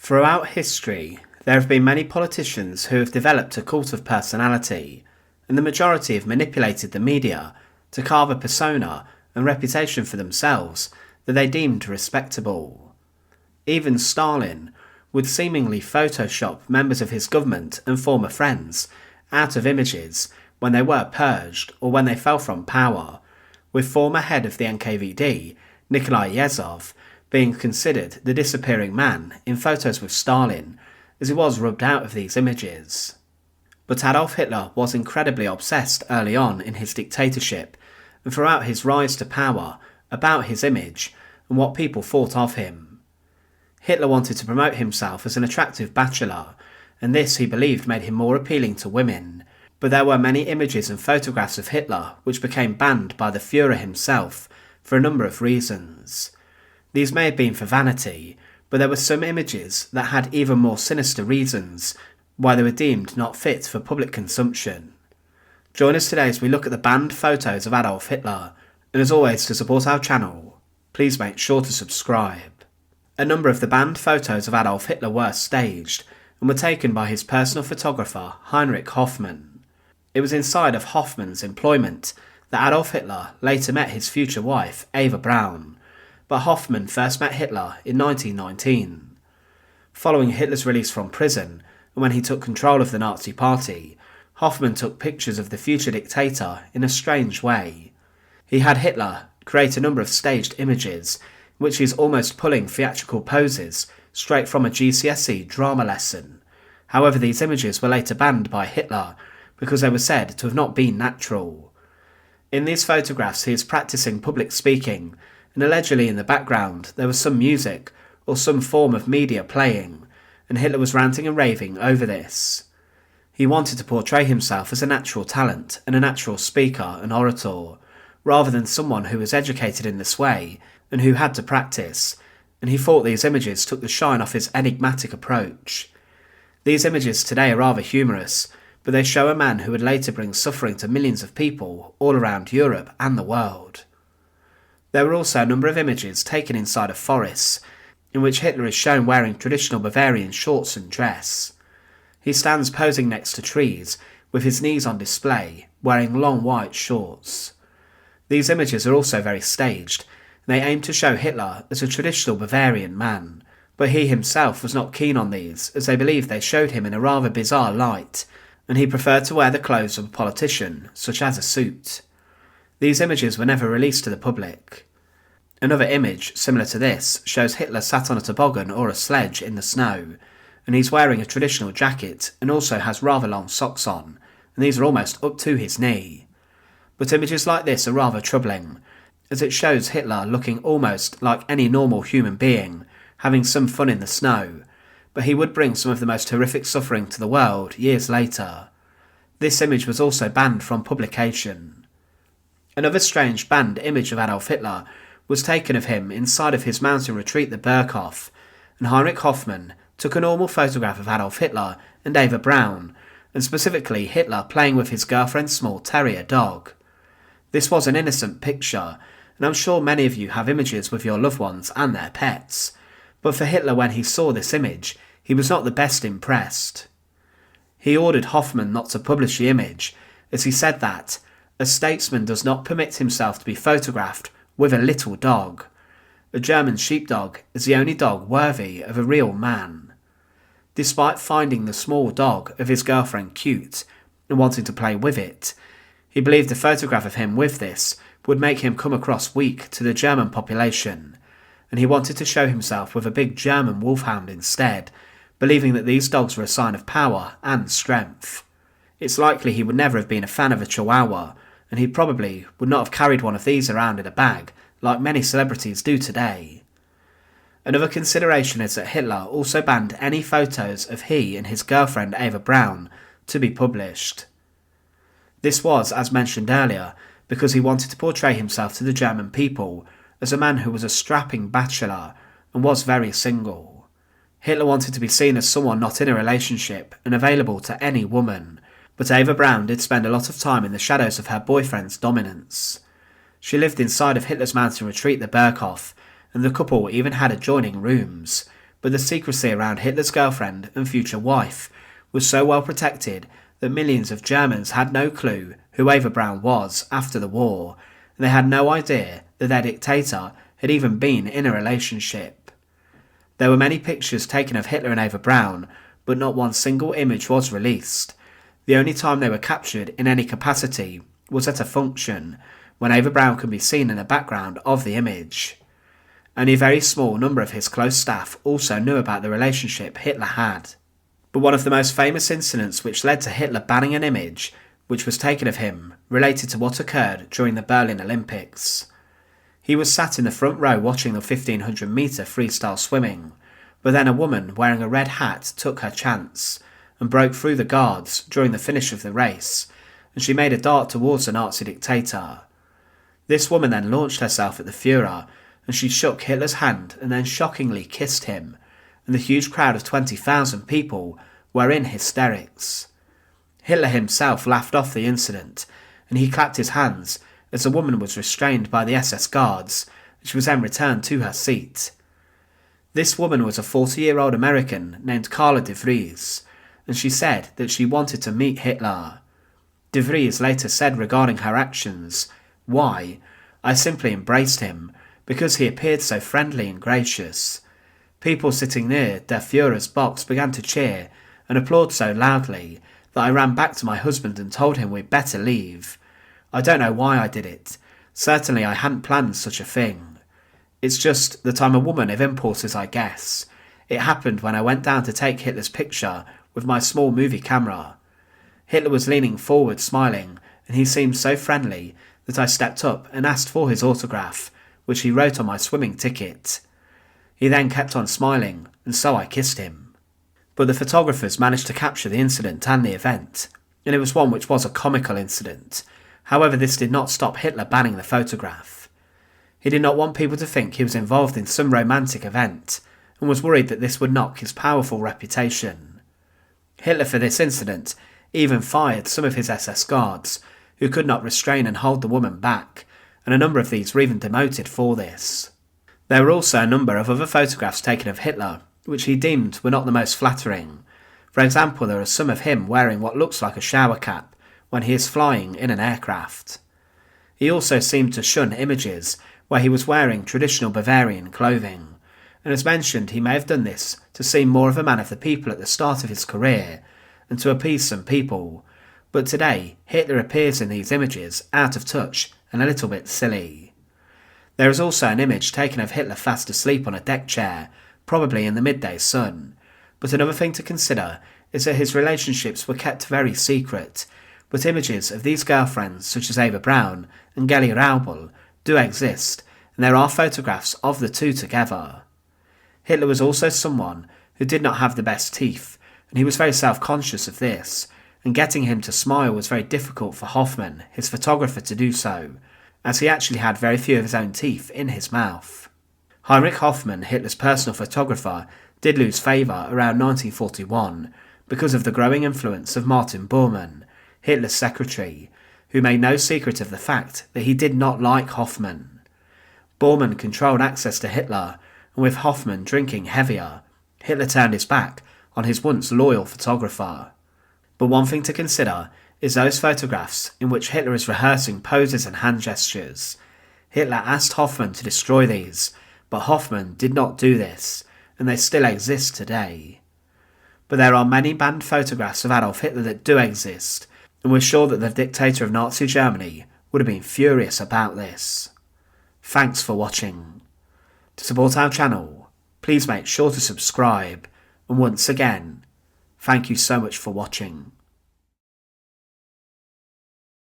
Throughout history, there have been many politicians who have developed a cult of personality, and the majority have manipulated the media to carve a persona and reputation for themselves that they deemed respectable. Even Stalin would seemingly Photoshop members of his government and former friends out of images when they were purged or when they fell from power, with former head of the NKVD, Nikolai Yezhov, being considered the disappearing man in photos with Stalin, as he was rubbed out of these images. But Adolf Hitler was incredibly obsessed early on in his dictatorship, and throughout his rise to power, about his image and what people thought of him. Hitler wanted to promote himself as an attractive bachelor, and this he believed made him more appealing to women, but there were many images and photographs of Hitler which became banned by the Fuhrer himself for a number of reasons. These may have been for vanity, but there were some images that had even more sinister reasons why they were deemed not fit for public consumption. Join us today as we look at the banned photos of Adolf Hitler, and as always, to support our channel, please make sure to subscribe. A number of the banned photos of Adolf Hitler were staged and were taken by his personal photographer Heinrich Hoffmann. It was inside of Hoffmann's employment that Adolf Hitler later met his future wife Eva Braun, but Hoffmann first met Hitler in 1919. Following Hitler's release from prison, and when he took control of the Nazi Party, Hoffmann took pictures of the future dictator in a strange way. He had Hitler create a number of staged images, in which he's almost pulling theatrical poses straight from a GCSE drama lesson. However, these images were later banned by Hitler because they were said to have not been natural. In these photographs he is practicing public speaking, and allegedly in the background there was some music or some form of media playing, and Hitler was ranting and raving over this. He wanted to portray himself as a natural talent and a natural speaker and orator, rather than someone who was educated in this way and who had to practice, and he thought these images took the shine off his enigmatic approach. These images today are rather humorous, but they show a man who would later bring suffering to millions of people all around Europe and the world. There were also a number of images taken inside of forests, in which Hitler is shown wearing traditional Bavarian shorts and dress. He stands posing next to trees, with his knees on display, wearing long white shorts. These images are also very staged, and they aim to show Hitler as a traditional Bavarian man, but he himself was not keen on these, as they believed they showed him in a rather bizarre light, and he preferred to wear the clothes of a politician, such as a suit. These images were never released to the public. Another image, similar to this, shows Hitler sat on a toboggan or a sledge in the snow, and he's wearing a traditional jacket and also has rather long socks on, and these are almost up to his knee. But images like this are rather troubling, as it shows Hitler looking almost like any normal human being, having some fun in the snow, but he would bring some of the most horrific suffering to the world years later. This image was also banned from publication. Another strange banned image of Adolf Hitler was taken of him inside of his mountain retreat the Berghof, and Heinrich Hoffmann took a normal photograph of Adolf Hitler and Eva Braun, and specifically Hitler playing with his girlfriend's small terrier dog. This was an innocent picture, and I'm sure many of you have images with your loved ones and their pets, but for Hitler, when he saw this image, he was not the best impressed. He ordered Hoffmann not to publish the image, as he said that a statesman does not permit himself to be photographed with a little dog. A German sheepdog is the only dog worthy of a real man. Despite finding the small dog of his girlfriend cute and wanting to play with it, he believed a photograph of him with this would make him come across weak to the German population, and he wanted to show himself with a big German wolfhound instead, believing that these dogs were a sign of power and strength. It's likely he would never have been a fan of a Chihuahua, and he probably would not have carried one of these around in a bag like many celebrities do today. Another consideration is that Hitler also banned any photos of he and his girlfriend Eva Braun to be published. This was, as mentioned earlier, because he wanted to portray himself to the German people as a man who was a strapping bachelor and was very single. Hitler wanted to be seen as someone not in a relationship and available to any woman, but Eva Braun did spend a lot of time in the shadows of her boyfriend's dominance. She lived inside of Hitler's mountain retreat the Berghof, and the couple even had adjoining rooms, but the secrecy around Hitler's girlfriend and future wife was so well protected that millions of Germans had no clue who Eva Braun was after the war, and they had no idea that their dictator had even been in a relationship. There were many pictures taken of Hitler and Eva Braun, but not one single image was released. The only time they were captured in any capacity was at a function, when Eva Braun could be seen in the background of the image. Only a very small number of his close staff also knew about the relationship Hitler had. But one of the most famous incidents which led to Hitler banning an image which was taken of him related to what occurred during the Berlin Olympics. He was sat in the front row watching the 1500 metre freestyle swimming, but then a woman wearing a red hat took her chance and broke through the guards during the finish of the race, and she made a dart towards the Nazi dictator. This woman then launched herself at the Fuhrer, and she shook Hitler's hand and then shockingly kissed him, and the huge crowd of 20,000 people were in hysterics. Hitler himself laughed off the incident, and he clapped his hands as the woman was restrained by the SS guards, and she was then returned to her seat. This woman was a 40-year-old American named Carla de Vries, and she said that she wanted to meet Hitler. De Vries later said regarding her actions, "Why? I simply embraced him, because he appeared so friendly and gracious. People sitting near Der Führer's box began to cheer and applaud so loudly that I ran back to my husband and told him we'd better leave. I don't know why I did it. Certainly I hadn't planned such a thing. It's just that I'm a woman of impulses, I guess. It happened when I went down to take Hitler's picture with my small movie camera. Hitler was leaning forward smiling, and he seemed so friendly that I stepped up and asked for his autograph, which he wrote on my swimming ticket. He then kept on smiling, and so I kissed him." But the photographers managed to capture the incident and the event, and it was one which was a comical incident. However, this did not stop Hitler banning the photograph. He did not want people to think he was involved in some romantic event, and was worried that this would knock his powerful reputation. Hitler, for this incident, even fired some of his SS guards, who could not restrain and hold the woman back, and a number of these were even demoted for this. There were also a number of other photographs taken of Hitler, which he deemed were not the most flattering. For example, there are some of him wearing what looks like a shower cap when he is flying in an aircraft. He also seemed to shun images where he was wearing traditional Bavarian clothing, and as mentioned, he may have done this to seem more of a man of the people at the start of his career, and to appease some people, but today Hitler appears in these images out of touch and a little bit silly. There is also an image taken of Hitler fast asleep on a deck chair, probably in the midday sun, but another thing to consider is that his relationships were kept very secret, but images of these girlfriends such as Eva Braun and Geli Raubal do exist, and there are photographs of the two together. Hitler was also someone who did not have the best teeth, and he was very self-conscious of this, and getting him to smile was very difficult for Hoffmann, his photographer, to do so, as he actually had very few of his own teeth in his mouth. Heinrich Hoffmann, Hitler's personal photographer, did lose favour around 1941 because of the growing influence of Martin Bormann, Hitler's secretary, who made no secret of the fact that he did not like Hoffmann. Bormann controlled access to Hitler, and with Hoffmann drinking heavier, Hitler turned his back on his once loyal photographer. But one thing to consider is those photographs in which Hitler is rehearsing poses and hand gestures. Hitler asked Hoffmann to destroy these, but Hoffmann did not do this, and they still exist today. But there are many banned photographs of Adolf Hitler that do exist, and we're sure that the dictator of Nazi Germany would have been furious about this. Thanks for watching. To support our channel, please make sure to subscribe, and once again, thank you so much for watching.